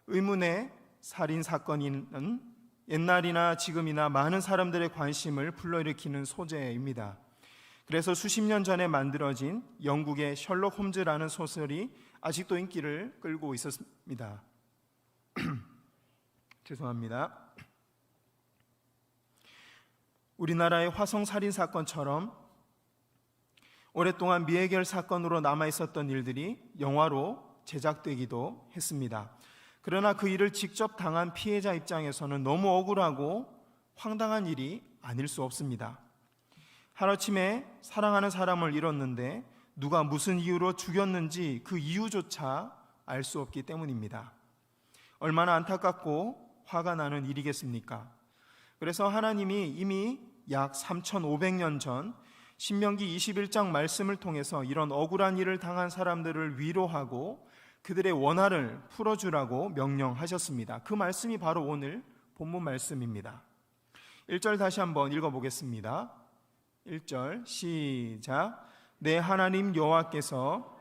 의문의 살인 사건은 옛날이나 지금이나 많은 사람들의 관심을 불러일으키는 소재입니다. 그래서 수십 년 전에 만들어진 영국의 셜록 홈즈라는 소설이 아직도 인기를 끌고 있었습니다. 죄송합니다. 우리나라의 화성 살인 사건처럼 오랫동안 미해결 사건으로 남아있었던 일들이 영화로 제작되기도 했습니다. 그러나 그 일을 직접 당한 피해자 입장에서는 너무 억울하고 황당한 일이 아닐 수 없습니다. 하루아침에 사랑하는 사람을 잃었는데 누가 무슨 이유로 죽였는지 그 이유조차 알 수 없기 때문입니다. 얼마나 안타깝고 화가 나는 일이겠습니까? 그래서 하나님이 이미 약 3,500년 전 신명기 21장 말씀을 통해서 이런 억울한 일을 당한 사람들을 위로하고 그들의 원한을 풀어주라고 명령하셨습니다. 그 말씀이 바로 오늘 본문 말씀입니다. 1절 다시 한번 읽어보겠습니다. 1절 시작. 내 하나님 여호와께서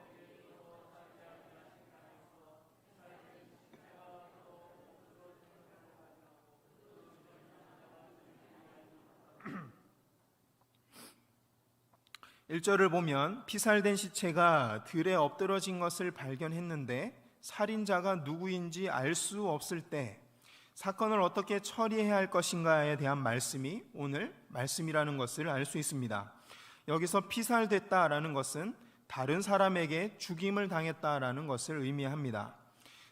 1절을 보면 피살된 시체가 들에 엎드러진 것을 발견했는데 살인자가 누구인지 알 수 없을 때 사건을 어떻게 처리해야 할 것인가에 대한 말씀이 오늘 말씀이라는 것을 알 수 있습니다. 여기서 피살됐다라는 것은 다른 사람에게 죽임을 당했다라는 것을 의미합니다.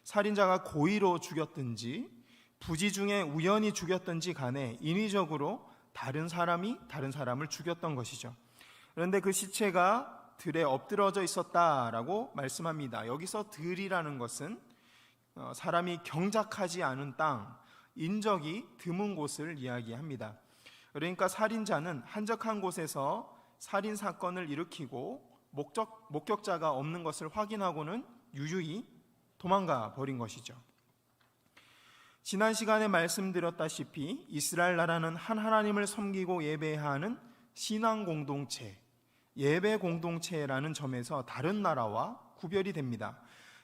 살인자가 고의로 죽였든지 부지 중에 우연히 죽였든지 간에 인위적으로 다른 사람이 다른 사람을 죽였던 것이죠. 그런데 그 시체가 들에 엎드러져 있었다라고 말씀합니다. 여기서 들이라는 것은 사람이 경작하지 않은 땅, 인적이 드문 곳을 이야기합니다. 그러니까 살인자는 한적한 곳에서 살인 사건을 일으키고 목격자가 없는 것을 확인하고는 유유히 도망가 버린 것이죠. 지난 시간에 말씀드렸다시피 이스라엘 나라는 한 하나님을 섬기고 예배하는 신앙 공동체, 예배 공동체라는 점에서 다른 나라와 구별이 됩니다.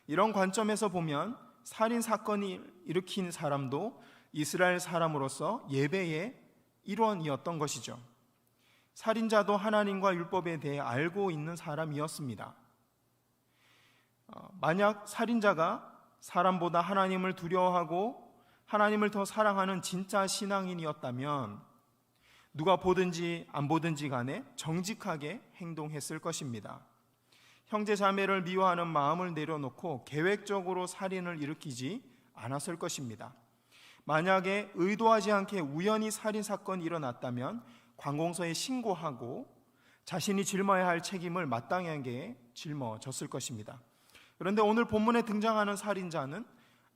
이런 관점에서 보면 살인 사건이 일으킨 사람도 이스라엘 사람으로서 예배의 일원이었던 것이죠. 살인자도 하나님과 율법에 대해 알고 있는 사람이었습니다. 만약 살인자가 사람보다 하나님을 두려워하고 하나님을 더 사랑하는 진짜 신앙인이었다면 누가 보든지 안 보든지 간에 정직하게 행동했을 것입니다. 형제 자매를 미워하는 마음을 내려놓고 계획적으로 살인을 일으키지 않았을 것입니다. 만약에 의도하지 않게 우연히 살인 사건이 일어났다면 관공서에 신고하고 자신이 짊어야 할 책임을 마땅하게 짊어졌을 것입니다. 그런데 오늘 본문에 등장하는 살인자는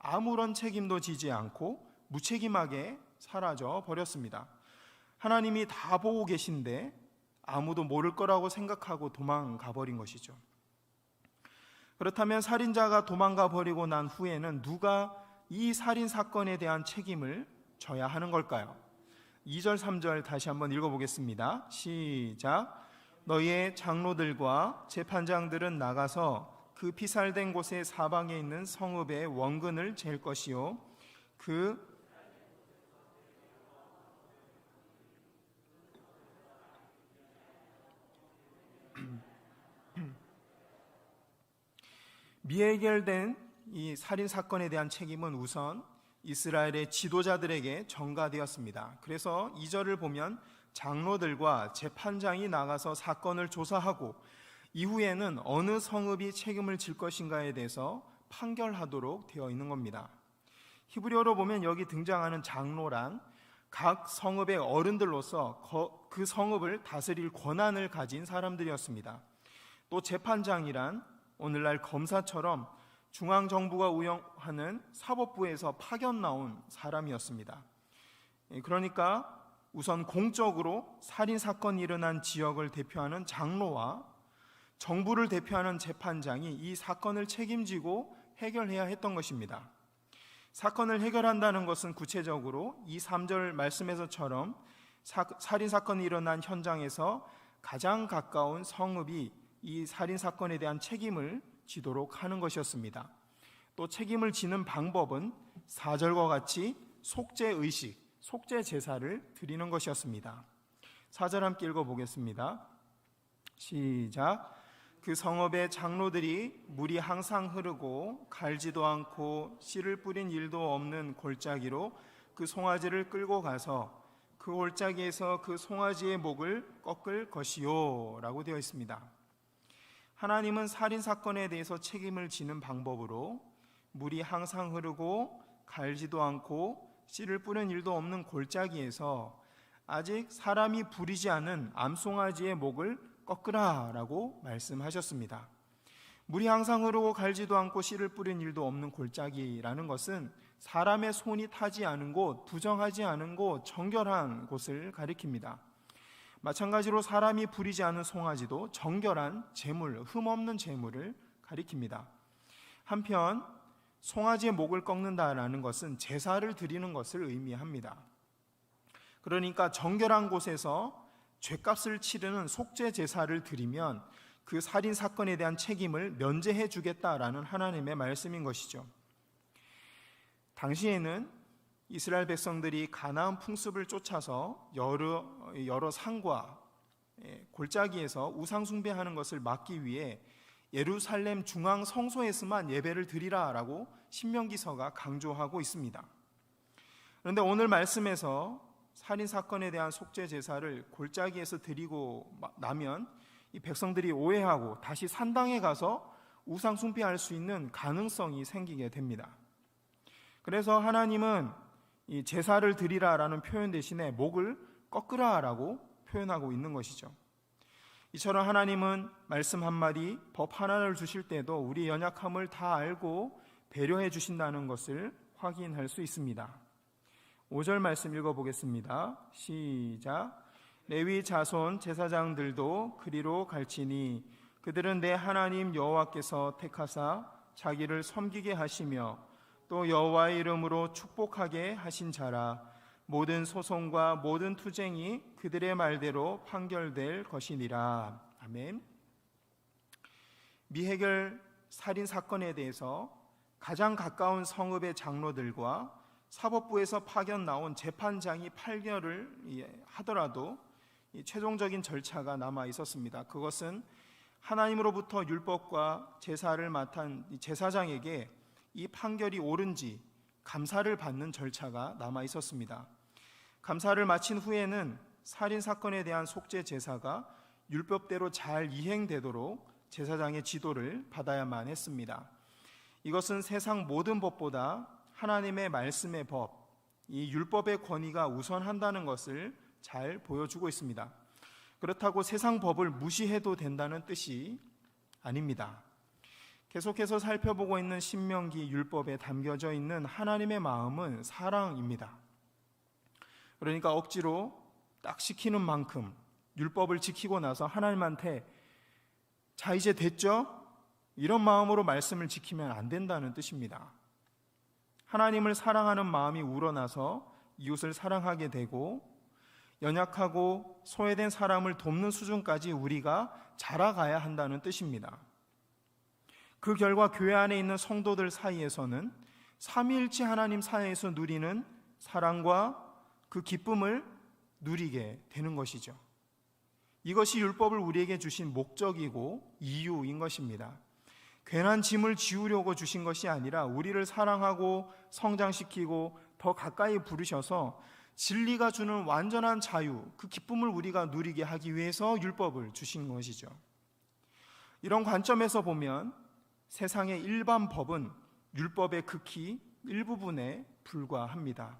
아무런 책임도 지지 않고 무책임하게 사라져 버렸습니다. 하나님이 다 보고 계신데 아무도 모를 거라고 생각하고 도망가 버린 것이죠. 그렇다면 살인자가 도망가 버리고 난 후에는 누가 이 살인 사건에 대한 책임을 져야 하는 걸까요? 2절 3절 다시 한번 읽어보겠습니다. 시작. 너희의 장로들과 재판장들은 나가서 그 피살된 곳의 사방에 있는 성읍의 원근을 잴 것이요 그 미해결된 이 살인 사건에 대한 책임은 우선 이스라엘의 지도자들에게 전가되었습니다. 그래서 2절을 보면 장로들과 재판장이 나가서 사건을 조사하고 이후에는 어느 성읍이 책임을 질 것인가에 대해서 판결하도록 되어 있는 겁니다. 히브리어로 보면 여기 등장하는 장로란 각 성읍의 어른들로서 그 성읍을 다스릴 권한을 가진 사람들이었습니다. 또 재판장이란 오늘날 검사처럼 중앙정부가 운영하는 사법부에서 파견 나온 사람이었습니다. 그러니까 우선 공적으로 살인사건이 일어난 지역을 대표하는 장로와 정부를 대표하는 재판장이 이 사건을 책임지고 해결해야 했던 것입니다. 사건을 해결한다는 것은 구체적으로 이 3절 말씀에서처럼 살인사건이 일어난 현장에서 가장 가까운 성읍이 이 살인사건에 대한 책임을 지도록 하는 것이었습니다. 또 책임을 지는 방법은 4절과 같이 속죄의식, 속죄제사를 드리는 것이었습니다. 4절 함께 읽어보겠습니다. 시작. 그 성읍의 장로들이 물이 항상 흐르고 갈지도 않고 씨를 뿌린 일도 없는 골짜기로 그 송아지를 끌고 가서 그 골짜기에서 그 송아지의 목을 꺾을 것이요 라고 되어 있습니다. 하나님은 살인사건에 대해서 책임을 지는 방법으로 물이 항상 흐르고 갈지도 않고 씨를 뿌린 일도 없는 골짜기에서 아직 사람이 부리지 않은 암송아지의 목을 꺾으라 라고 말씀하셨습니다. 물이 항상 흐르고 갈지도 않고 씨를 뿌린 일도 없는 골짜기라는 것은 사람의 손이 타지 않은 곳, 부정하지 않은 곳, 정결한 곳을 가리킵니다. 마찬가지로 사람이 부리지 않은 송아지도 정결한 제물, 흠없는 제물을 가리킵니다. 한편 송아지의 목을 꺾는다라는 것은 제사를 드리는 것을 의미합니다. 그러니까 정결한 곳에서 죄값을 치르는 속죄 제사를 드리면 그 살인 사건에 대한 책임을 면제해 주겠다라는 하나님의 말씀인 것이죠. 당시에는 이스라엘 백성들이 가나안 풍습을 쫓아서 여러 산과 골짜기에서 우상 숭배하는 것을 막기 위해 예루살렘 중앙 성소에서만 예배를 드리라라고 신명기서가 강조하고 있습니다. 그런데 오늘 말씀에서 살인 사건에 대한 속죄 제사를 골짜기에서 드리고 나면 이 백성들이 오해하고 다시 산당에 가서 우상 숭배할 수 있는 가능성이 생기게 됩니다. 그래서 하나님은 이 제사를 드리라라는 표현 대신에 목을 꺾으라라고 표현하고 있는 것이죠. 이처럼 하나님은 말씀 한마디, 법 하나를 주실 때도 우리 연약함을 다 알고 배려해 주신다는 것을 확인할 수 있습니다. 5절 말씀 읽어보겠습니다. 시작. 레위 자손 제사장들도 그리로 갈지니 그들은 내 하나님 여호와께서 택하사 자기를 섬기게 하시며 또 여호와의 이름으로 축복하게 하신 자라. 모든 소송과 모든 투쟁이 그들의 말대로 판결될 것이니라. 아멘. 미해결 살인 사건에 대해서 가장 가까운 성읍의 장로들과 사법부에서 파견 나온 재판장이 판결을 하더라도 최종적인 절차가 남아 있었습니다. 그것은 하나님으로부터 율법과 제사를 맡은 제사장에게 이 판결이 옳은지 감사를 받는 절차가 남아 있었습니다. 감사를 마친 후에는 살인 사건에 대한 속죄 제사가 율법대로 잘 이행되도록 제사장의 지도를 받아야만 했습니다. 이것은 세상 모든 법보다 하나님의 말씀의 법, 이 율법의 권위가 우선한다는 것을 잘 보여주고 있습니다. 그렇다고 세상 법을 무시해도 된다는 뜻이 아닙니다. 계속해서 살펴보고 있는 신명기 율법에 담겨져 있는 하나님의 마음은 사랑입니다. 그러니까 억지로 딱 시키는 만큼 율법을 지키고 나서 하나님한테 자 이제 됐죠? 이런 마음으로 말씀을 지키면 안 된다는 뜻입니다. 하나님을 사랑하는 마음이 우러나서 이웃을 사랑하게 되고 연약하고 소외된 사람을 돕는 수준까지 우리가 자라가야 한다는 뜻입니다. 그 결과 교회 안에 있는 성도들 사이에서는 삼위일체 하나님 사이에서 누리는 사랑과 그 기쁨을 누리게 되는 것이죠. 이것이 율법을 우리에게 주신 목적이고 이유인 것입니다. 괜한 짐을 지우려고 주신 것이 아니라 우리를 사랑하고 성장시키고 더 가까이 부르셔서 진리가 주는 완전한 자유, 그 기쁨을 우리가 누리게 하기 위해서 율법을 주신 것이죠. 이런 관점에서 보면 세상의 일반 법은 율법의 극히 일부분에 불과합니다.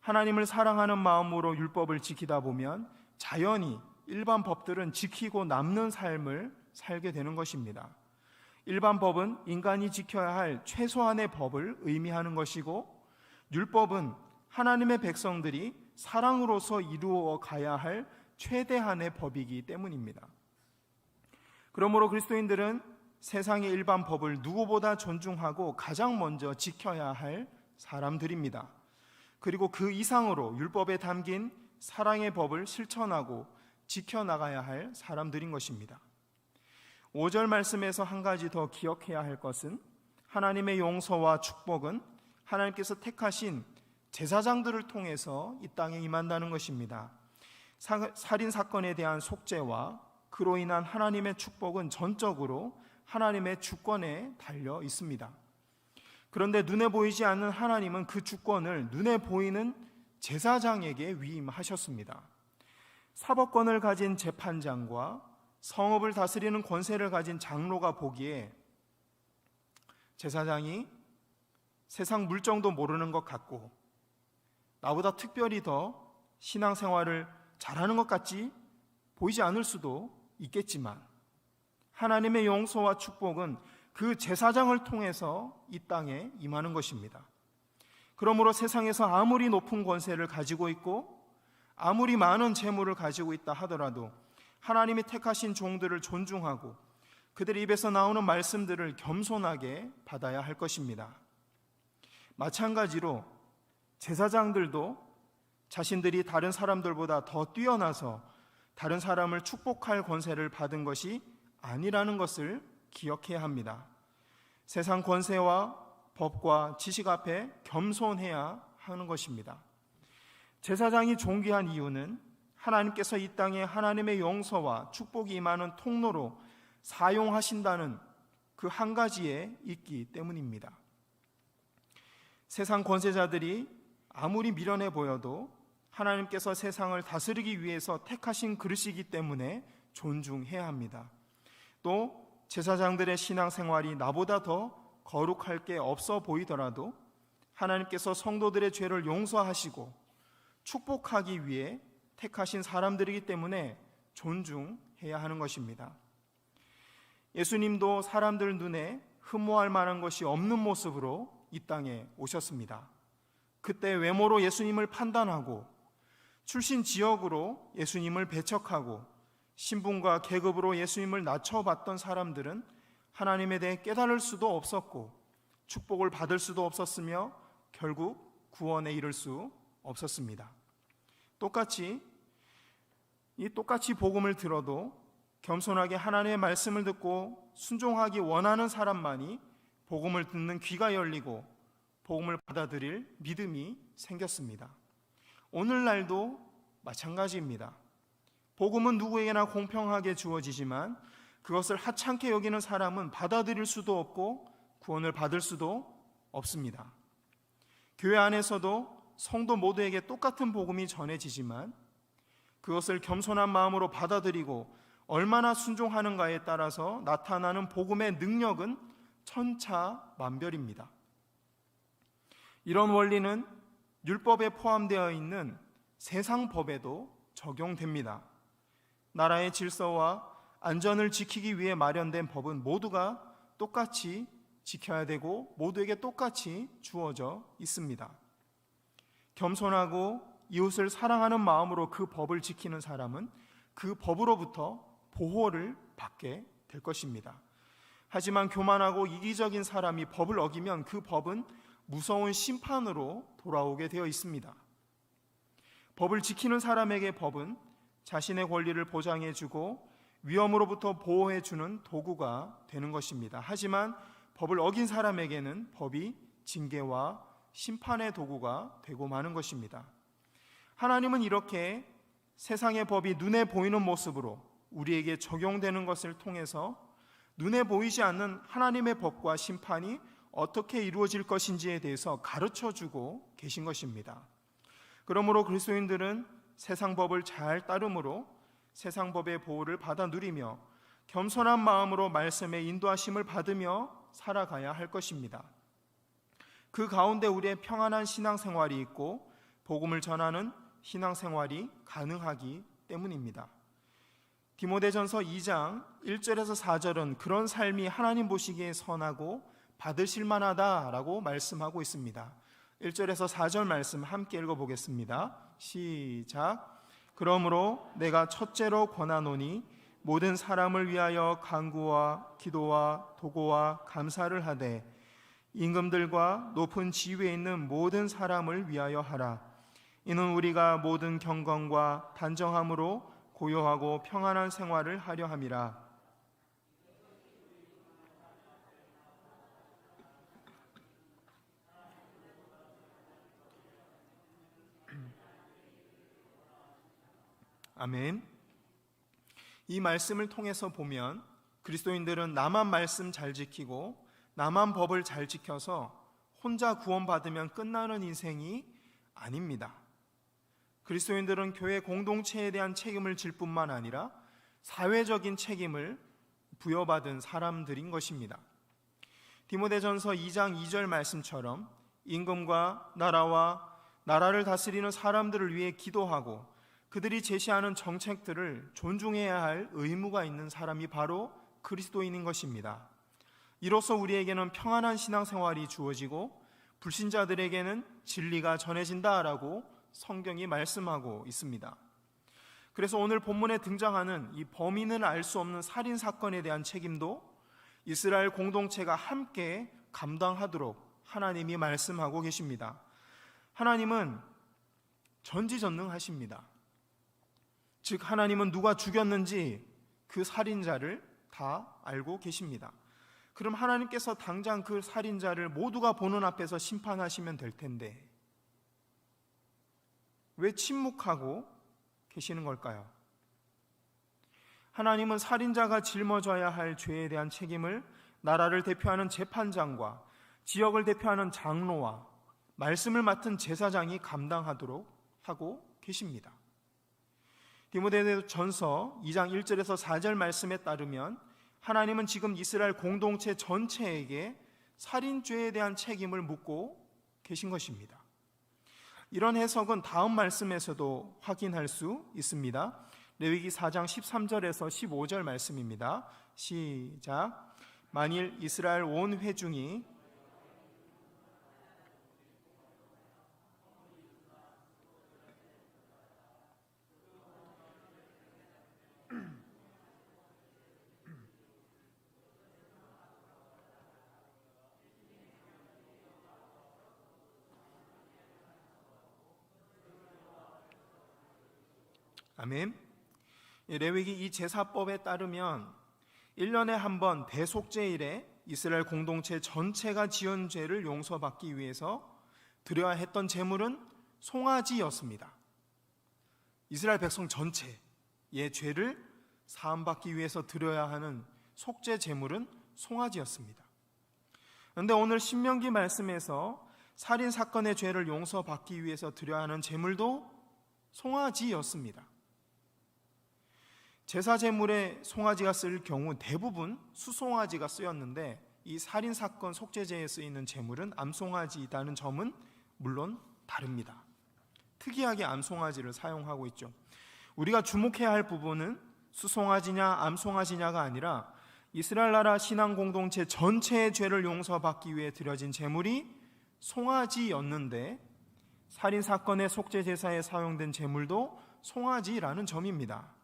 하나님을 사랑하는 마음으로 율법을 지키다 보면 자연히 일반 법들은 지키고 남는 삶을 살게 되는 것입니다. 일반 법은 인간이 지켜야 할 최소한의 법을 의미하는 것이고 율법은 하나님의 백성들이 사랑으로서 이루어 가야 할 최대한의 법이기 때문입니다. 그러므로 그리스도인들은 세상의 일반 법을 누구보다 존중하고 가장 먼저 지켜야 할 사람들입니다. 그리고 그 이상으로 율법에 담긴 사랑의 법을 실천하고 지켜나가야 할 사람들인 것입니다. 5절 말씀에서 한 가지 더 기억해야 할 것은 하나님의 용서와 축복은 하나님께서 택하신 제사장들을 통해서 이 땅에 임한다는 것입니다. 살인 사건에 대한 속죄와 그로 인한 하나님의 축복은 전적으로 하나님의 주권에 달려 있습니다. 그런데 눈에 보이지 않는 하나님은 그 주권을 눈에 보이는 제사장에게 위임하셨습니다. 사법권을 가진 재판장과 성읍을 다스리는 권세를 가진 장로가 보기에 제사장이 세상 물정도 모르는 것 같고 나보다 특별히 더 신앙생활을 잘하는 것 같지 보이지 않을 수도 있겠지만 하나님의 용서와 축복은 그 제사장을 통해서 이 땅에 임하는 것입니다. 그러므로 세상에서 아무리 높은 권세를 가지고 있고 아무리 많은 재물을 가지고 있다 하더라도 하나님이 택하신 종들을 존중하고 그들의 입에서 나오는 말씀들을 겸손하게 받아야 할 것입니다. 마찬가지로 제사장들도 자신들이 다른 사람들보다 더 뛰어나서 다른 사람을 축복할 권세를 받은 것이 아니라는 것을 기억해야 합니다. 세상 권세와 법과 지식 앞에 겸손해야 하는 것입니다. 제사장이 존귀한 이유는 하나님께서 이 땅에 하나님의 용서와 축복이 임하는 통로로 사용하신다는 그 한 가지에 있기 때문입니다. 세상 권세자들이 아무리 미련해 보여도 하나님께서 세상을 다스리기 위해서 택하신 그릇이기 때문에 존중해야 합니다. 또 제사장들의 신앙생활이 나보다 더 거룩할 게 없어 보이더라도 하나님께서 성도들의 죄를 용서하시고 축복하기 위해 택하신 사람들이기 때문에 존중해야 하는 것입니다. 예수님도 사람들 눈에 흠모할 만한 것이 없는 모습으로 이 땅에 오셨습니다. 그때 외모로 예수님을 판단하고 출신 지역으로 예수님을 배척하고 신분과 계급으로 예수님을 낮춰봤던 사람들은 하나님에 대해 깨달을 수도 없었고 축복을 받을 수도 없었으며 결국 구원에 이를 수 없었습니다. 똑같이 복음을 들어도 겸손하게 하나님의 말씀을 듣고 순종하기 원하는 사람만이 복음을 듣는 귀가 열리고 복음을 받아들일 믿음이 생겼습니다. 오늘날도 마찬가지입니다. 복음은 누구에게나 공평하게 주어지지만 그것을 하찮게 여기는 사람은 받아들일 수도 없고 구원을 받을 수도 없습니다. 교회 안에서도 성도 모두에게 똑같은 복음이 전해지지만 그것을 겸손한 마음으로 받아들이고 얼마나 순종하는가에 따라서 나타나는 복음의 능력은 천차만별입니다. 이런 원리는 율법에 포함되어 있는 세상 법에도 적용됩니다. 나라의 질서와 안전을 지키기 위해 마련된 법은 모두가 똑같이 지켜야 되고 모두에게 똑같이 주어져 있습니다. 겸손하고 이웃을 사랑하는 마음으로 그 법을 지키는 사람은 그 법으로부터 보호를 받게 될 것입니다. 하지만 교만하고 이기적인 사람이 법을 어기면 그 법은 무서운 심판으로 돌아오게 되어 있습니다. 법을 지키는 사람에게 법은 자신의 권리를 보장해주고 위험으로부터 보호해주는 도구가 되는 것입니다. 하지만 법을 어긴 사람에게는 법이 징계와 심판의 도구가 되고 마는 것입니다. 하나님은 이렇게 세상의 법이 눈에 보이는 모습으로 우리에게 적용되는 것을 통해서 눈에 보이지 않는 하나님의 법과 심판이 어떻게 이루어질 것인지에 대해서 가르쳐주고 계신 것입니다. 그러므로 그리스도인들은 세상 법을 잘 따름으로 세상 법의 보호를 받아 누리며 겸손한 마음으로 말씀의 인도하심을 받으며 살아가야 할 것입니다. 그 가운데 우리의 평안한 신앙생활이 있고 복음을 전하는 신앙생활이 가능하기 때문입니다. 디모데전서 2장 1절에서 4절은 그런 삶이 하나님 보시기에 선하고 받으실 만하다라고 말씀하고 있습니다. 1절에서 4절 말씀 함께 읽어보겠습니다. 시작. 그러므로 내가 첫째로 권하노니 모든 사람을 위하여 간구와 기도와 도고와 감사를 하되 임금들과 높은 지위에 있는 모든 사람을 위하여 하라. 이는 우리가 모든 경건과 단정함으로 고요하고 평안한 생활을 하려 함이라. 아멘. 이 말씀을 통해서 보면 그리스도인들은 나만 말씀 잘 지키고 나만 법을 잘 지켜서 혼자 구원받으면 끝나는 인생이 아닙니다. 그리스도인들은 교회 공동체에 대한 책임을 질 뿐만 아니라 사회적인 책임을 부여받은 사람들인 것입니다. 디모데전서 2장 2절 말씀처럼 임금과 나라와 나라를 다스리는 사람들을 위해 기도하고 그들이 제시하는 정책들을 존중해야 할 의무가 있는 사람이 바로 그리스도인인 것입니다. 이로써 우리에게는 평안한 신앙생활이 주어지고 불신자들에게는 진리가 전해진다라고 성경이 말씀하고 있습니다. 그래서 오늘 본문에 등장하는 이 범인을 알 수 없는 살인 사건에 대한 책임도 이스라엘 공동체가 함께 감당하도록 하나님이 말씀하고 계십니다. 하나님은 전지전능하십니다. 즉 하나님은 누가 죽였는지 그 살인자를 다 알고 계십니다. 그럼 하나님께서 당장 그 살인자를 모두가 보는 앞에서 심판하시면 될 텐데 왜 침묵하고 계시는 걸까요? 하나님은 살인자가 짊어져야 할 죄에 대한 책임을 나라를 대표하는 재판장과 지역을 대표하는 장로와 말씀을 맡은 제사장이 감당하도록 하고 계십니다. 디모데전서 2장 1절에서 4절 말씀에 따르면 하나님은 지금 이스라엘 공동체 전체에게 살인죄에 대한 책임을 묻고 계신 것입니다. 이런 해석은 다음 말씀에서도 확인할 수 있습니다. 레위기 4장 13절에서 15절 말씀입니다. 시작. 만일 이스라엘 온 회중이 아멘. 레위기 이 제사법에 따르면 1년에 한 번 대속죄일에 이스라엘 공동체 전체가 지은 죄를 용서받기 위해서 드려야 했던 제물은 송아지였습니다. 이스라엘 백성 전체의 죄를 사함받기 위해서 드려야 하는 속죄 제물은 송아지였습니다. 그런데 오늘 신명기 말씀에서 살인 사건의 죄를 용서받기 위해서 드려야 하는 제물도 송아지였습니다. 제사 제물에 송아지가 쓸 경우 대부분 수송아지가 쓰였는데 이 살인 사건 속죄제에 쓰이는 제물은 암송아지이다는 점은 물론 다릅니다. 특이하게 암송아지를 사용하고 있죠. 우리가 주목해야 할 부분은 수송아지냐 암송아지냐가 아니라 이스라엘 나라 신앙 공동체 전체의 죄를 용서받기 위해 드려진 제물이 송아지였는데 살인 사건의 속죄 제사에 사용된 제물도 송아지라는 점입니다.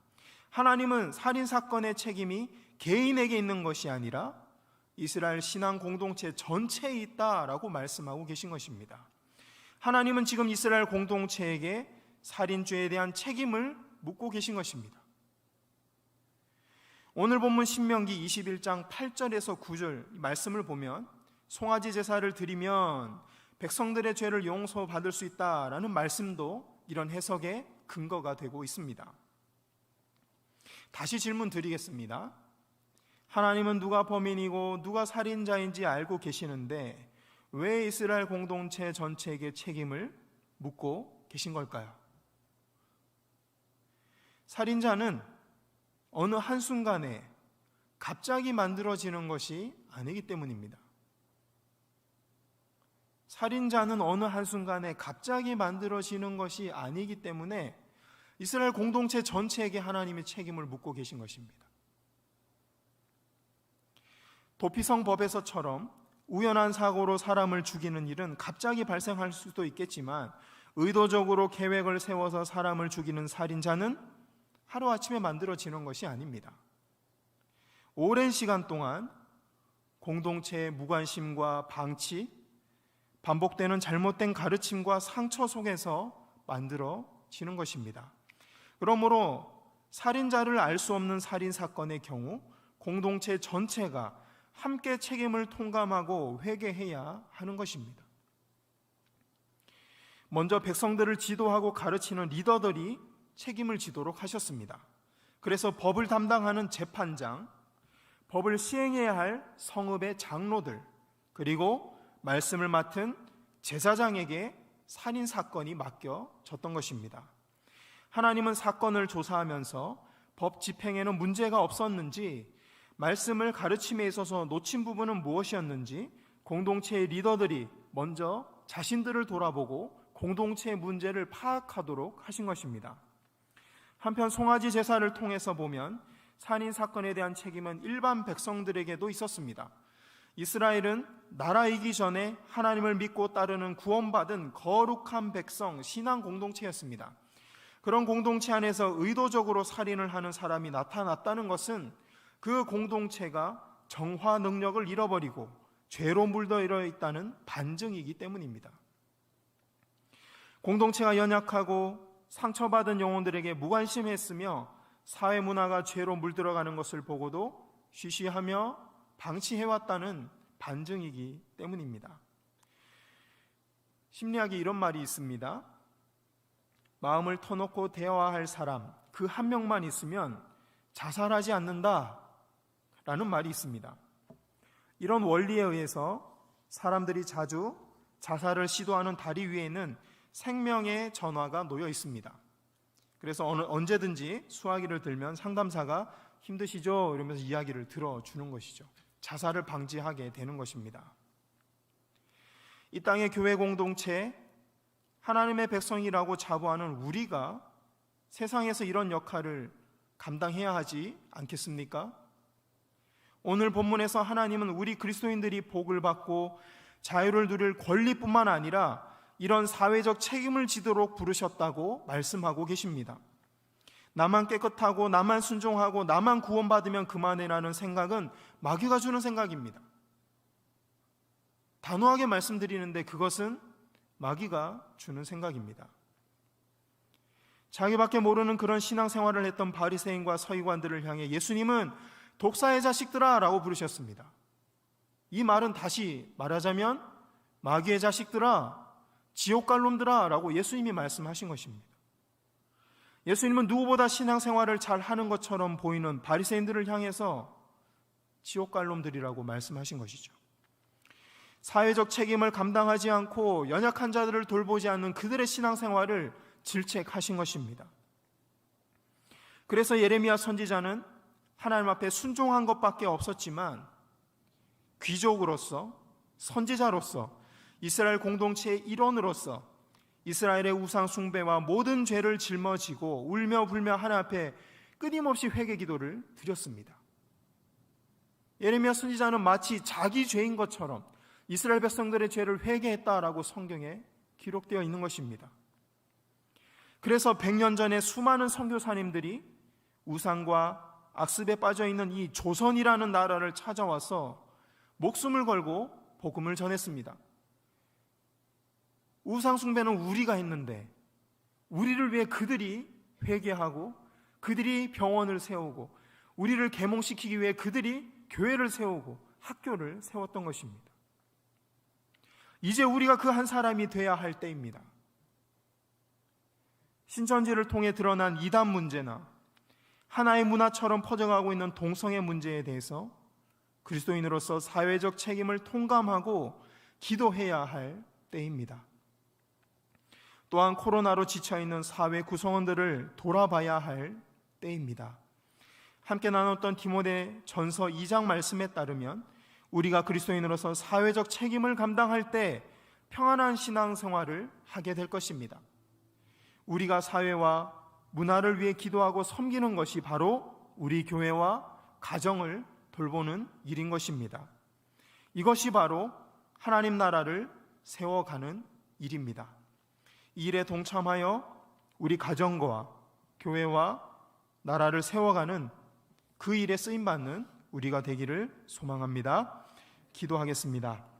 하나님은 살인 사건의 책임이 개인에게 있는 것이 아니라 이스라엘 신앙 공동체 전체에 있다라고 말씀하고 계신 것입니다. 하나님은 지금 이스라엘 공동체에게 살인죄에 대한 책임을 묻고 계신 것입니다. 오늘 본문 신명기 21장 8절에서 9절 말씀을 보면 송아지 제사를 드리면 백성들의 죄를 용서받을 수 있다라는 말씀도 이런 해석의 근거가 되고 있습니다. 다시 질문 드리겠습니다. 하나님은 누가 범인이고 누가 살인자인지 알고 계시는데 왜 이스라엘 공동체 전체에게 책임을 묻고 계신 걸까요? 살인자는 어느 한순간에 갑자기 만들어지는 것이 아니기 때문입니다. 살인자는 어느 한순간에 갑자기 만들어지는 것이 아니기 때문에 이스라엘 공동체 전체에게 하나님의 책임을 묻고 계신 것입니다. 도피성 법에서처럼 우연한 사고로 사람을 죽이는 일은 갑자기 발생할 수도 있겠지만 의도적으로 계획을 세워서 사람을 죽이는 살인자는 하루아침에 만들어지는 것이 아닙니다. 오랜 시간 동안 공동체의 무관심과 방치, 반복되는 잘못된 가르침과 상처 속에서 만들어지는 것입니다. 그러므로 살인자를 알 수 없는 살인 사건의 경우 공동체 전체가 함께 책임을 통감하고 회개해야 하는 것입니다. 먼저 백성들을 지도하고 가르치는 리더들이 책임을 지도록 하셨습니다. 그래서 법을 담당하는 재판장, 법을 시행해야 할 성읍의 장로들, 그리고 말씀을 맡은 제사장에게 살인 사건이 맡겨졌던 것입니다. 하나님은 사건을 조사하면서 법 집행에는 문제가 없었는지, 말씀을 가르침에 있어서 놓친 부분은 무엇이었는지 공동체의 리더들이 먼저 자신들을 돌아보고 공동체의 문제를 파악하도록 하신 것입니다. 한편 송아지 제사를 통해서 보면 살인 사건에 대한 책임은 일반 백성들에게도 있었습니다. 이스라엘은 나라이기 전에 하나님을 믿고 따르는 구원받은 거룩한 백성, 신앙 공동체였습니다. 그런 공동체 안에서 의도적으로 살인을 하는 사람이 나타났다는 것은 그 공동체가 정화 능력을 잃어버리고 죄로 물들어 있다는 반증이기 때문입니다. 공동체가 연약하고 상처받은 영혼들에게 무관심했으며 사회 문화가 죄로 물들어가는 것을 보고도 쉬쉬하며 방치해왔다는 반증이기 때문입니다. 심리학에 이런 말이 있습니다. 마음을 터놓고 대화할 사람, 그 한 명만 있으면 자살하지 않는다 라는 말이 있습니다. 이런 원리에 의해서 사람들이 자주 자살을 시도하는 다리 위에는 생명의 전화가 놓여 있습니다. 그래서 언제든지 수화기를 들면 상담사가 힘드시죠? 이러면서 이야기를 들어주는 것이죠. 자살을 방지하게 되는 것입니다. 이 땅의 교회 공동체, 하나님의 백성이라고 자부하는 우리가 세상에서 이런 역할을 감당해야 하지 않겠습니까? 오늘 본문에서 하나님은 우리 그리스도인들이 복을 받고 자유를 누릴 권리뿐만 아니라 이런 사회적 책임을 지도록 부르셨다고 말씀하고 계십니다. 나만 깨끗하고 나만 순종하고 나만 구원받으면 그만이라는 생각은 마귀가 주는 생각입니다. 단호하게 말씀드리는데 그것은 마귀가 주는 생각입니다. 자기밖에 모르는 그런 신앙생활을 했던 바리새인과 서기관들을 향해 예수님은 독사의 자식들아 라고 부르셨습니다. 이 말은 다시 말하자면 마귀의 자식들아, 지옥 갈 놈들아 라고 예수님이 말씀하신 것입니다. 예수님은 누구보다 신앙생활을 잘 하는 것처럼 보이는 바리새인들을 향해서 지옥 갈 놈들이라고 말씀하신 것이죠. 사회적 책임을 감당하지 않고 연약한 자들을 돌보지 않는 그들의 신앙생활을 질책하신 것입니다. 그래서 예레미야 선지자는 하나님 앞에 순종한 것밖에 없었지만 귀족으로서, 선지자로서, 이스라엘 공동체의 일원으로서 이스라엘의 우상 숭배와 모든 죄를 짊어지고 울며 불며 하나님 앞에 끊임없이 회개 기도를 드렸습니다. 예레미야 선지자는 마치 자기 죄인 것처럼 이스라엘 백성들의 죄를 회개했다라고 성경에 기록되어 있는 것입니다. 그래서 100년 전에 수많은 선교사님들이 우상과 악습에 빠져있는 이 조선이라는 나라를 찾아와서 목숨을 걸고 복음을 전했습니다. 우상 숭배는 우리가 했는데 우리를 위해 그들이 회개하고 그들이 병원을 세우고 우리를 계몽시키기 위해 그들이 교회를 세우고 학교를 세웠던 것입니다. 이제 우리가 그 한 사람이 돼야 할 때입니다. 신천지를 통해 드러난 이단 문제나 하나의 문화처럼 퍼져가고 있는 동성애 문제에 대해서 그리스도인으로서 사회적 책임을 통감하고 기도해야 할 때입니다. 또한 코로나로 지쳐있는 사회 구성원들을 돌아봐야 할 때입니다. 함께 나눴던 디모데 전서 2장 말씀에 따르면 우리가 그리스도인으로서 사회적 책임을 감당할 때 평안한 신앙생활을 하게 될 것입니다. 우리가 사회와 문화를 위해 기도하고 섬기는 것이 바로 우리 교회와 가정을 돌보는 일인 것입니다. 이것이 바로 하나님 나라를 세워가는 일입니다. 이 일에 동참하여 우리 가정과 교회와 나라를 세워가는 그 일에 쓰임받는 우리가 되기를 소망합니다. 기도하겠습니다.